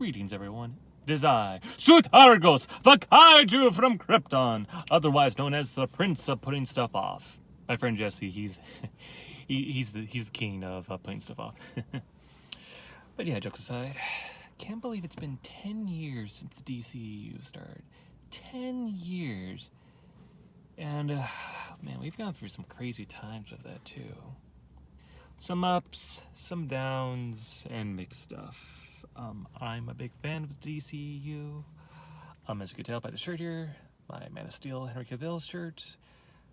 Greetings, everyone. It is I, Suit Argos, the kaiju from Krypton, otherwise known as the Prince of Putting Stuff Off. My friend Jesse, he's the king of putting stuff off. But yeah, jokes aside, can't believe it's been 10 years since the DCEU started. 10 years. And, man, we've gone through some crazy times with that, too. Some ups, some downs, and mixed stuff. I'm a big fan of the DCEU. As you can tell by the shirt here, my Man of Steel Henry Cavill shirt.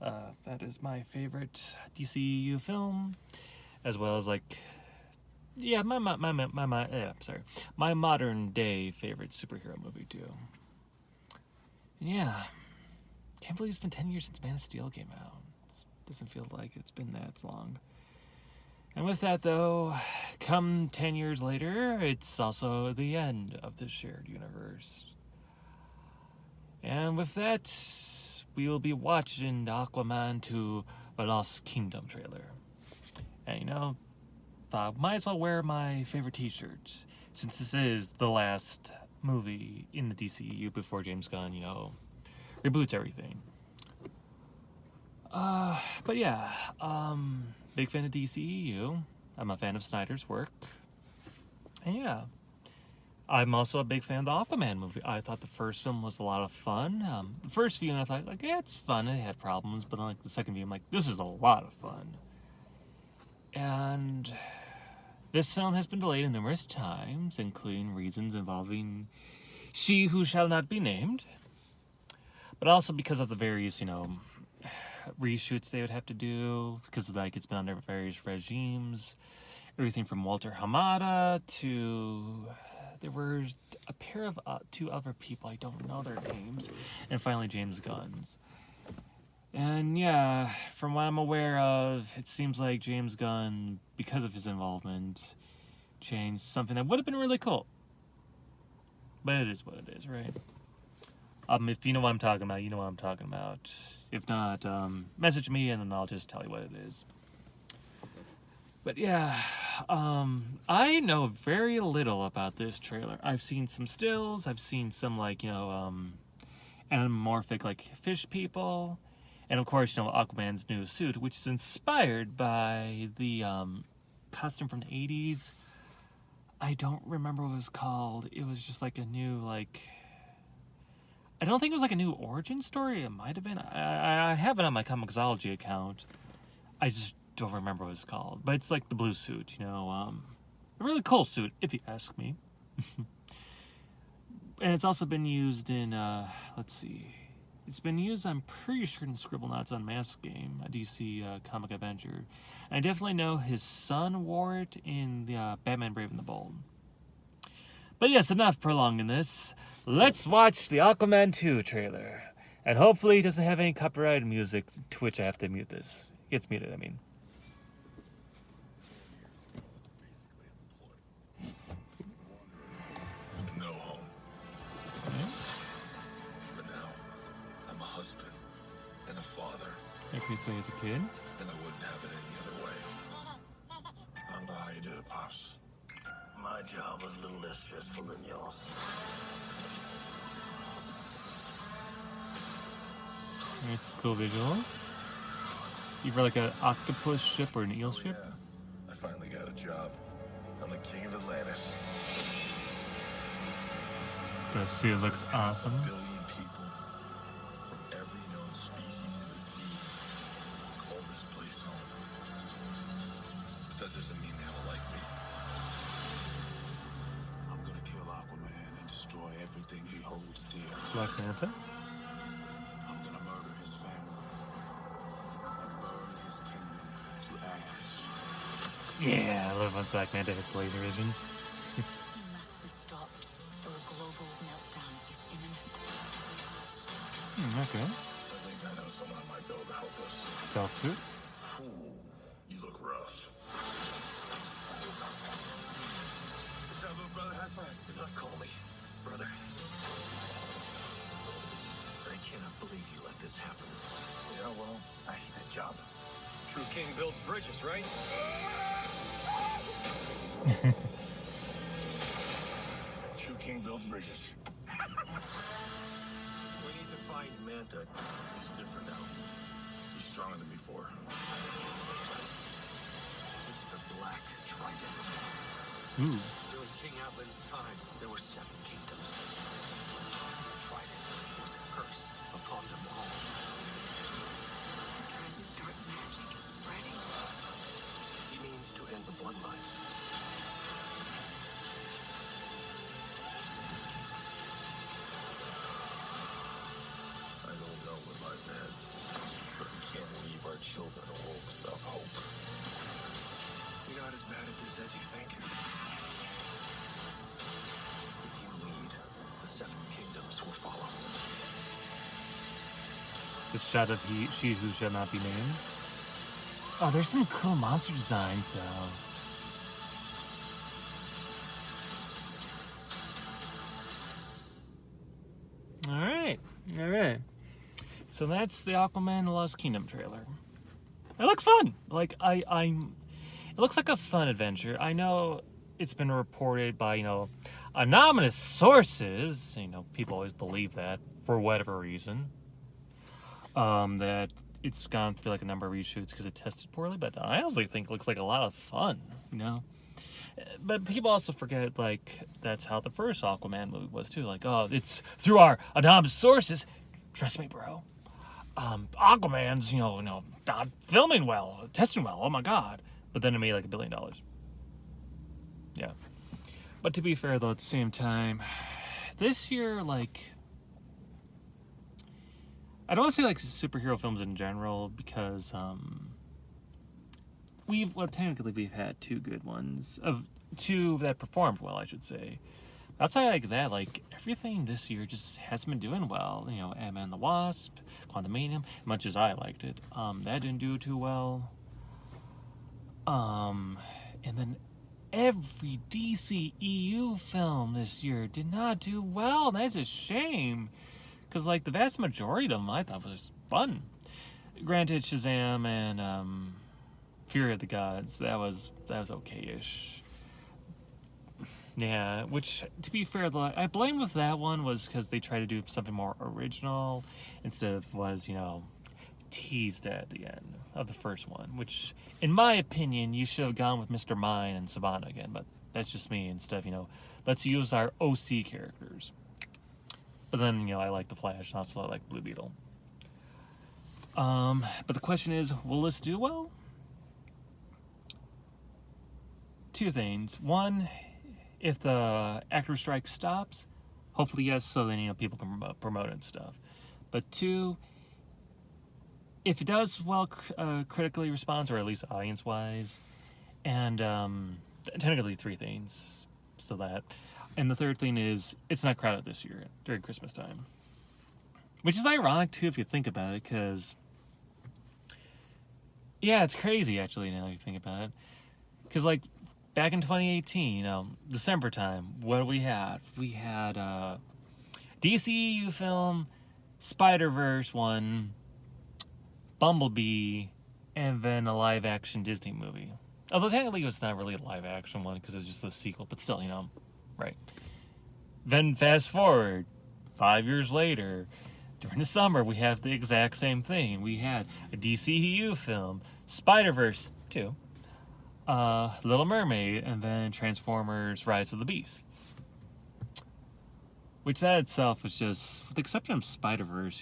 That is my favorite DCEU film, as well as my modern day favorite superhero movie too. And yeah, can't believe it's been 10 years since Man of Steel came out. It doesn't feel like it's been that long. And with that, though, come 10 years later, it's also the end of this shared universe. And with that, we will be watching the Aquaman 2 The Lost Kingdom trailer. And thought might as well wear my favorite t-shirts, since this is the last movie in the DCEU before James Gunn, reboots everything. But yeah, big fan of DCEU. I'm a fan of Snyder's work. And yeah, I'm also a big fan of the Aquaman movie. I thought the first film was a lot of fun. The first viewing, I thought, yeah, it's fun. It had problems. But then, the second view, I'm like, this is a lot of fun. And this film has been delayed numerous times, including reasons involving she who shall not be named. But also because of the various, reshoots they would have to do, because it's been under various regimes. Everything from Walter Hamada to there were a pair of two other people, I don't know their names, and finally James Gunn's. And yeah, from what I'm aware of, it seems like James Gunn, because of his involvement, changed something that would have been really cool. But it is what it is, right? If you know what I'm talking about, you know what I'm talking about. If not, message me and then I'll just tell you what it is. But yeah, I know very little about this trailer. I've seen some stills, I've seen some anamorphic fish people, and of course, Aquaman's new suit, which is inspired by the costume from the 80s. I don't remember what it was called. It was just a new I don't think it was a new origin story. It might have been. I have it on my Comixology account. I just don't remember what it's called. But it's the blue suit, a really cool suit, if you ask me. And it's also been used in, let's see. It's been used, I'm pretty sure, in Scribblenauts Unmasked game, a DC comic adventure. And I definitely know his son wore it in the Batman Brave and the Bold. But yes, enough prolonging this. Let's watch the Aquaman 2 trailer. And hopefully it doesn't have any copyrighted music, to which I have to mute this. It gets muted, I mean. With no home. But now, I'm a husband and a father. Okay, so he's a kid. And I wouldn't have it any other way. I don't know how you did it, Pops. My job was a little less stressful than yours. Alright, some cool visuals. Either an octopus ship or an eel ship. Yeah. I finally got a job. I'm the king of Atlantis. The suit looks awesome. 1 billion people from every known species in the sea call this place home. But that doesn't mean they don't like me. I'm gonna kill Aquaman and destroy everything he holds dear. Black Manta. I'm gonna murder his family and burn his kingdom to ash. Yeah, I love when Black Manta hits laser vision. He must be stopped, or a global meltdown is imminent. Okay. I think I know someone I might be able to help us. Stealth suit. Ooh, you look rough. Is that little brother high five? Do not call me brother. I cannot believe you let this happen. Yeah, well, I hate this job. True king builds bridges, right? True True king builds bridges. We need to find Manta. He's different now. He's stronger than before. It's the Black Trident. Ooh. During King Atlan's time, there were 7 kingdoms. The Trident was a curse upon them all. Dragon's dark magic is spreading. He means to end the bloodline. I don't know what lies ahead, but we can't leave our children alone without hope. You're not as bad at this as you think. If you lead, the 7 kingdoms will follow. The shot of she who shall not be named. Oh, there's some cool monster designs though. All right. So that's the Aquaman: The Lost Kingdom trailer. It looks fun. Like it looks like a fun adventure. I know it's been reported by anonymous sources. People always believe that for whatever reason. That it's gone through like a number of reshoots because it tested poorly. But I honestly think it looks like a lot of fun. But people also forget, like, that's how the first Aquaman movie was, too. Like, oh, it's through our anonymous sources. Trust me, bro. Aquaman's, not filming well, testing well. Oh, my God. But then it made, like, $1 billion. Yeah. But to be fair, though, at the same time, this year, like, I don't want to say, like, superhero films in general, because, technically we've had 2 good ones, of 2 that performed well, I should say. Outside like that, like everything this year just hasn't been doing well. Ant-Man and the Wasp, Quantumanium, much as I liked it, that didn't do too well. And then every DCEU film this year did not do well. And that's a shame, because like the vast majority of them I thought was fun. Granted, Shazam and Fury of the Gods, that was okay-ish. Yeah, which, to be fair, I blame with that one was because they tried to do something more original instead of teased at the end of the first one, which, in my opinion, you should have gone with Mr. Mime and Savannah again, but that's just me. Instead of, let's use our OC characters. But then, I like the Flash, and also I like Blue Beetle. But the question is, will this do well? 2 things. One, if the actor strike stops, hopefully yes, so then people can promote it and stuff. But 2, if it does well, critically responds, or at least audience-wise, and technically 3 things. So that, and the 3rd thing is it's not crowded this year during Christmas time, which is ironic too if you think about it, because yeah, it's crazy actually now you think about it, because like. Back in 2018, December time, what do we had? We had DCEU film, Spider-Verse one, Bumblebee, and then a live-action Disney movie. Although technically it's not really a live-action one because it's just a sequel, but still, right. Then fast forward, 5 years later, during the summer, we have the exact same thing. We had a DCEU film, Spider-Verse 2, Little Mermaid, and then Transformers: Rise of the Beasts. Which that itself was just, with the exception of Spider-Verse,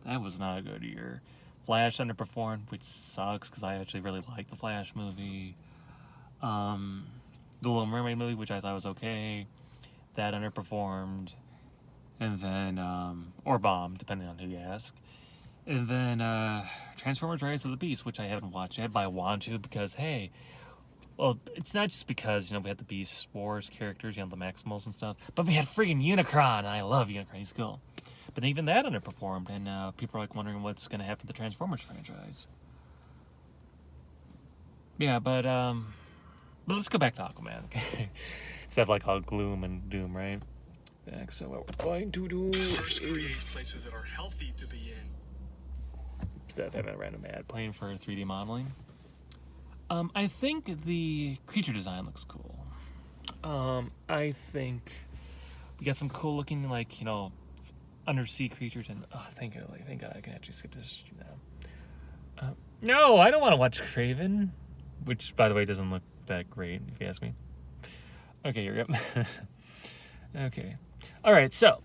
that was not a good year. Flash underperformed, which sucks because I actually really liked the Flash movie. The Little Mermaid movie, which I thought was okay, that underperformed. And then, or bombed, depending on who you ask. And then Transformers: Rise of the Beast, which I haven't watched yet, but I want to because, hey, well, it's not just because, we had the Beast Wars characters, the Maximals and stuff, but we had freaking Unicron, and I love Unicron, he's cool. But even that underperformed, and people are, wondering what's going to happen to the Transformers franchise. Yeah, but let's go back to Aquaman, okay? Instead of, all gloom and doom, right? So what we're going to do First, create is... places that are healthy to be in. Instead of having a random ad playing for 3D modeling. I think the creature design looks cool. I think we got some cool looking, like, undersea creatures, and thank God, I can actually skip this now. No, I don't want to watch Craven, which, by the way, doesn't look that great, if you ask me. Okay, here we go. Okay. All right, so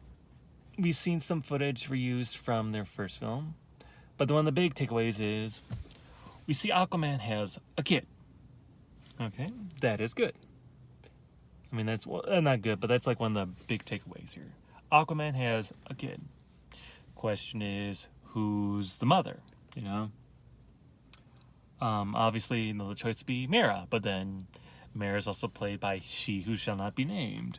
we've seen some footage reused from their first film, but one of the big takeaways is we see Aquaman has a kid. Okay, that is good. I mean, that's not good, but that's like one of the big takeaways here. Aquaman has a kid. Question is, who's the mother? Obviously, the choice would be Mara, but then Mara is also played by she who shall not be named,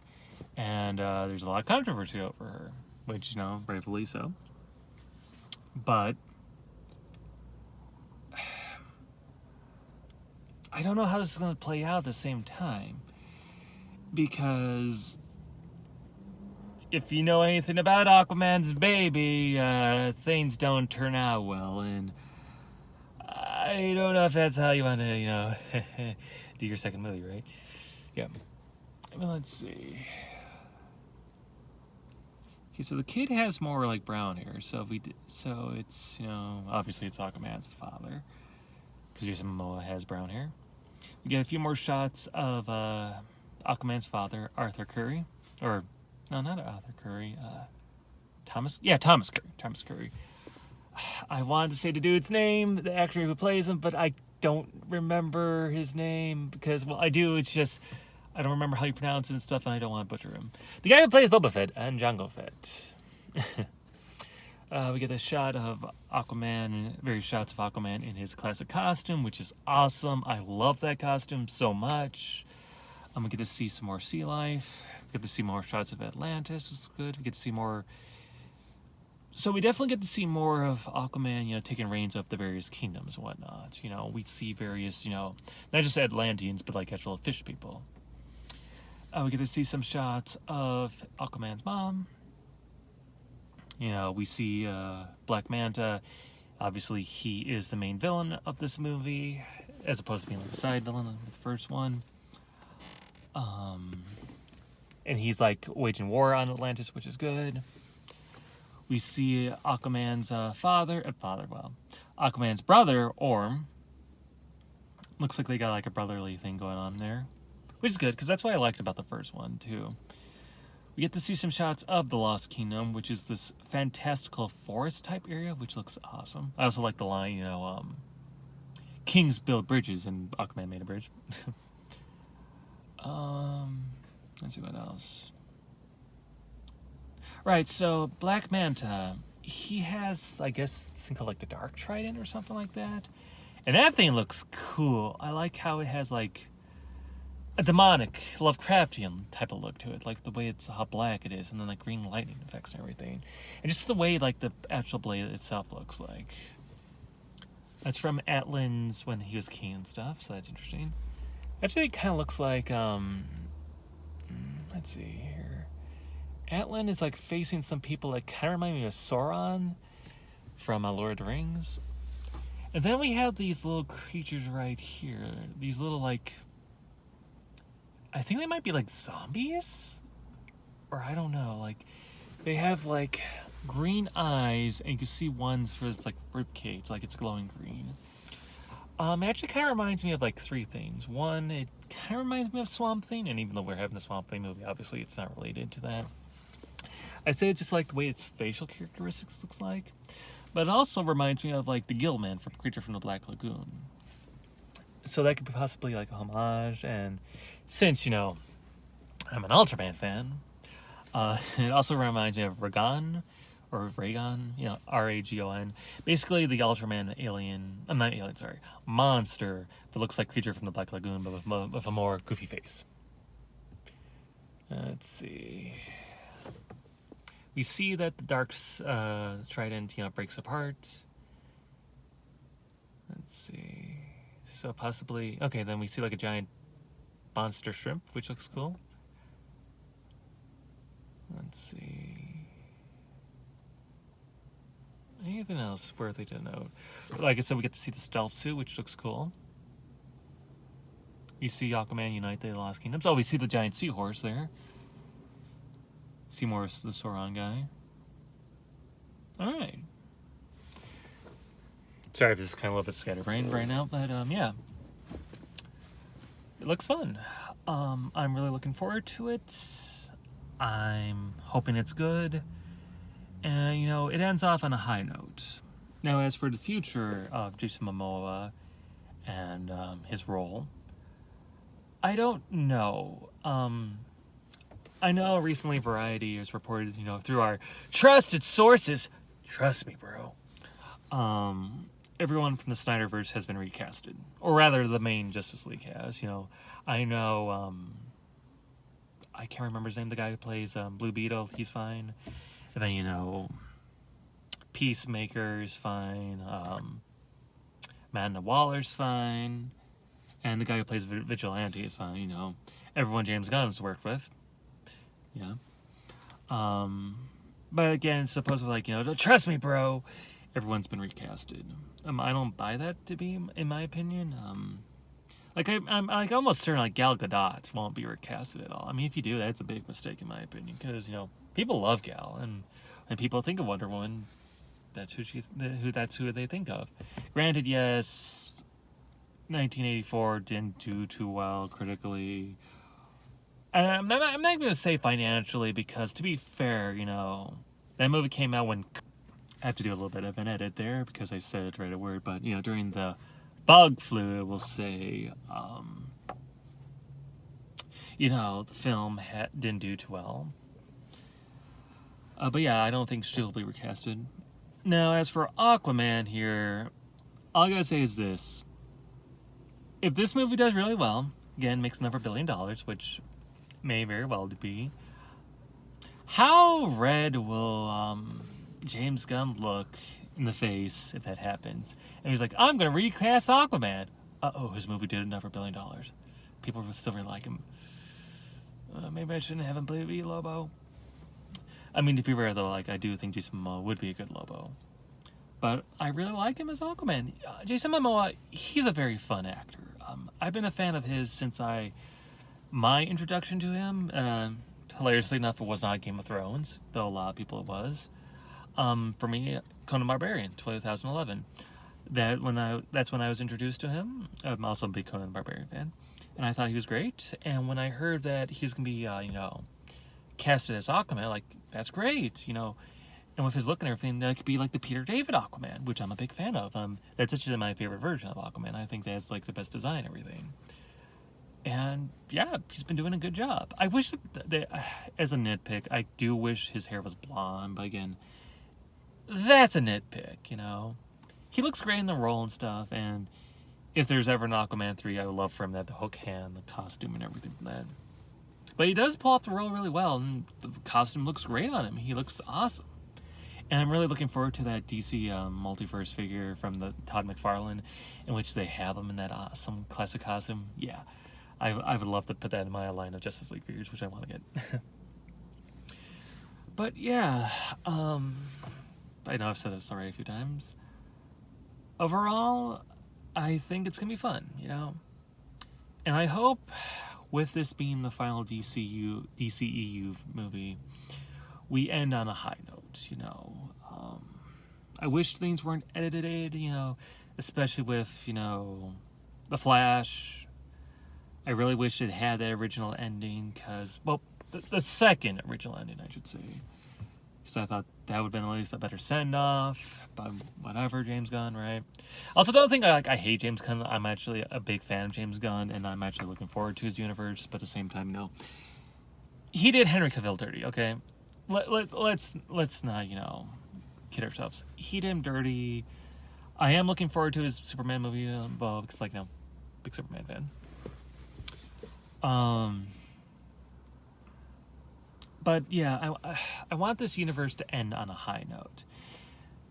and there's a lot of controversy over her, which rightfully so. But I don't know how this is going to play out at the same time, because if you know anything about Aquaman's baby, things don't turn out well, and I don't know if that's how you want to, do your second movie, right? Yeah. Well, let's see. Okay, so the kid has more like brown hair, so it's obviously it's Aquaman's the father, because Jason Momoa has brown hair. We get a few more shots of Aquaman's father, Arthur Curry, or no, not Arthur Curry, Thomas Curry. I wanted to say the dude's name, the actor who plays him, but I don't remember his name because, well, I do. It's just I don't remember how you pronounce it and stuff, and I don't want to butcher him. The guy who plays Boba Fett and Jango Fett. We get a shot of Aquaman, various shots of Aquaman in his classic costume, which is awesome. I love that costume so much. We get to see some more sea life. We get to see more shots of Atlantis, which is good. We get to see more. So we definitely get to see more of Aquaman, taking reins of the various kingdoms and whatnot. We see various, not just Atlanteans, but like actual fish people. We get to see some shots of Aquaman's mom. We see Black Manta. Obviously, he is the main villain of this movie, as opposed to being like a side villain in the first one. And he's like waging war on Atlantis, which is good. We see Aquaman's Aquaman's brother, Orm. Looks like they got like a brotherly thing going on there, which is good, because that's what I liked about the first one, too. We get to see some shots of the Lost Kingdom, which is this fantastical forest-type area, which looks awesome. I also like the line, kings build bridges, and Aquaman made a bridge. Let's see what else. Right, so Black Manta, he has, I guess, something called like the Dark Trident or something like that. And that thing looks cool. I like how it has like a demonic, Lovecraftian type of look to it. Like the way how black it is, and then like green lightning effects and everything. And just the way like the actual blade itself looks like. That's from Atlan's when he was king and stuff, so that's interesting. Actually, it kind of looks like, let's see here. Atlan is like facing some people that kind of remind me of Sauron from Lord of the Rings. And then we have these little creatures right here. These little like, I think they might be like zombies? Or I don't know. Like, they have like green eyes, and you can see ones for its like ribcage, like it's glowing green. It actually kind of reminds me of like three things. One, it kind of reminds me of Swamp Thing, and even though we're having a Swamp Thing movie, obviously it's not related to that. I say it's just like the way its facial characteristics looks like. But it also reminds me of like the Gillman from Creature from the Black Lagoon. So that could be possibly like a homage. And since, I'm an Ultraman fan, it also reminds me of Ragon, or Ragon, Ragon. Basically the Ultraman monster that looks like Creature from the Black Lagoon, but with a more goofy face. Let's see. We see that the Dark Trident, breaks apart. Let's see. So possibly, okay, then we see like a giant monster shrimp, which looks cool. Let's see. Anything else worthy to note? Like I said, we get to see the stealth suit, which looks cool. We see Aquaman unite the Lost Kingdoms. Oh, we see the giant seahorse there. See more of the Sauron guy. Alright. Sorry if this is kind of a little bit scatterbrained right now, but yeah. It looks fun. I'm really looking forward to it. I'm hoping it's good. And, you know, it ends off on a high note. Now, as for the future of Jason Momoa and his role, I don't know. I know recently Variety has reported, you know, through our trusted sources, trust me, bro, everyone from the Snyderverse has been recasted. Or rather, the main Justice League has, you know. I know, I can't remember his name, the guy who plays Blue Beetle, he's fine. And then, you know, Peacemaker is fine. Amanda Waller's fine. And the guy who plays Vigilante is fine, you know. Everyone James Gunn's worked with. Yeah. But again, supposedly, like, you know, trust me, bro, everyone's been recasted. I don't buy that to be, in my opinion. Like, I'm like almost certain, like, Gal Gadot won't be recasted at all. I mean, if you do, that's a big mistake, in my opinion. Because, you know, people love Gal. And when people think of Wonder Woman, that's who they think of. Granted, yes, 1984 didn't do too well critically. And I'm not even going to say financially, because to be fair, you know, that movie came out when... I have to do a little bit of an edit there because I said right a word, but, you know, during the bug flu, we'll say, you know, the film didn't do too well. But yeah, I don't think she'll be recasted. Now, as for Aquaman here, all I gotta say is this. If this movie does really well, again, makes another $1 billion, which may very well be, how red will James Gunn look in the face if that happens? And he's like, I'm gonna recast Aquaman. His movie did another $1 billion. People will still really like him. Maybe I shouldn't have him play Lobo. I mean, to be fair though, like, I do think Jason Momoa would be a good Lobo. But I really like him as Aquaman. Jason Momoa, he's a very fun actor. I've been a fan of his since my introduction to him. Hilariously enough, it was not Game of Thrones, though a lot of people it was. For me, Conan Barbarian, 2011. That's when I was introduced to him. I'm also a big Conan Barbarian fan, and I thought he was great. And when I heard that he was gonna be, you know, casted as Aquaman, like, that's great, you know. And with his look and everything, that could be like the Peter David Aquaman, which I'm a big fan of. That's actually my favorite version of Aquaman. I think that's like the best design and everything. And yeah, he's been doing a good job. I wish that, as a nitpick, I do wish his hair was blonde, but again, that's a nitpick, you know. He looks great in the role and stuff, and if there's ever an Aquaman 3, I would love for him to have the hook hand, the costume, and everything from that. But he does pull off the role really well, and the costume looks great on him. He looks awesome. And I'm really looking forward to that DC multiverse figure from the Todd McFarlane, in which they have him in that awesome classic costume. Yeah, I would love to put that in my line of Justice League figures, which I want to get. But yeah, I know I've said this already a few times. Overall, I think it's going to be fun, you know? And I hope, with this being the final DCEU movie, we end on a high note, you know? I wish things weren't edited, you know, especially with, you know, The Flash. I really wish it had that original ending, because, well, the second original ending, I should say. Because I thought that would have been at least a better send-off, but whatever, James Gunn, right? Also, don't think I hate James Gunn. I'm actually a big fan of James Gunn, and I'm actually looking forward to his universe, but at the same time, no. He did Henry Cavill dirty, okay? Let's not, you know, kid ourselves. He did him dirty. I am looking forward to his Superman movie, because, like, no, big Superman fan. But yeah, I want this universe to end on a high note,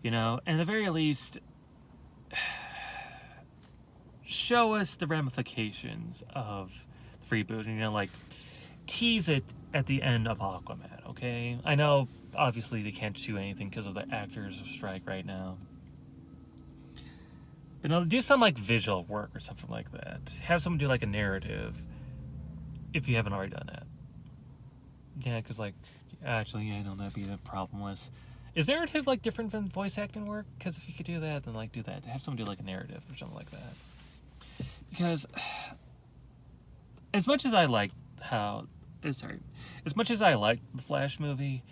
you know, and at the very least, show us the ramifications of the reboot, you know, like, tease it at the end of Aquaman, okay? I know, obviously, they can't do anything because of the actors' strike right now. But no, do some like visual work or something like that. Have someone do like a narrative if you haven't already done that. Yeah, because like, actually, yeah, I know that'd be the problem with. Is narrative like different from voice acting work? Because if you could do that, then like do that. Have someone do like a narrative or something like that. Because as much as I like as much as I like the Flash movie,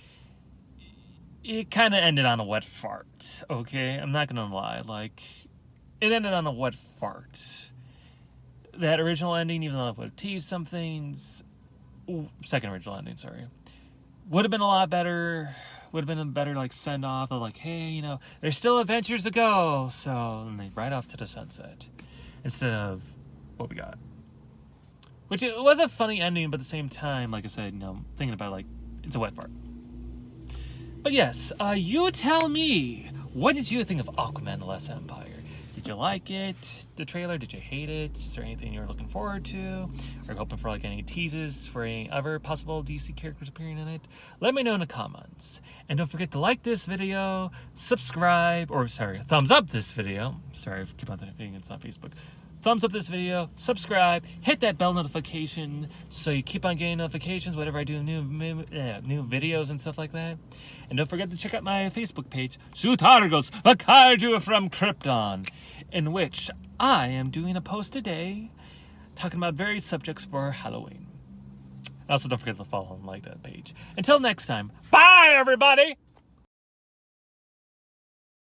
it kind of ended on a wet fart. Okay, I'm not gonna lie. Like, it ended on a wet fart. That original ending, even though it would have teased some things, second original ending, sorry, would have been a lot better. Would have been a better like send off of like, hey, you know, there's still adventures to go. So and they ride off to the sunset instead of what we got. Which it was a funny ending, but at the same time, like I said, you know, thinking about like it's a wet fart. But yes, you tell me, what did you think of Aquaman: The Last Empire? Did you like it? The trailer? Did you hate it? Is there anything you're looking forward to? Are you hoping for like any teases for any other possible DC characters appearing in it? Let me know in the comments. And don't forget to like this video, subscribe, or sorry, thumbs up this video. Sorry, I keep on thinking it's not Facebook. Thumbs up this video, subscribe, hit that bell notification so you keep on getting notifications whenever I do new videos and stuff like that. And don't forget to check out my Facebook page, Shoot-Argos, the Kaiju from Krypton, in which I am doing a post today talking about various subjects for Halloween. Also, don't forget to follow and like that page. Until next time, bye everybody!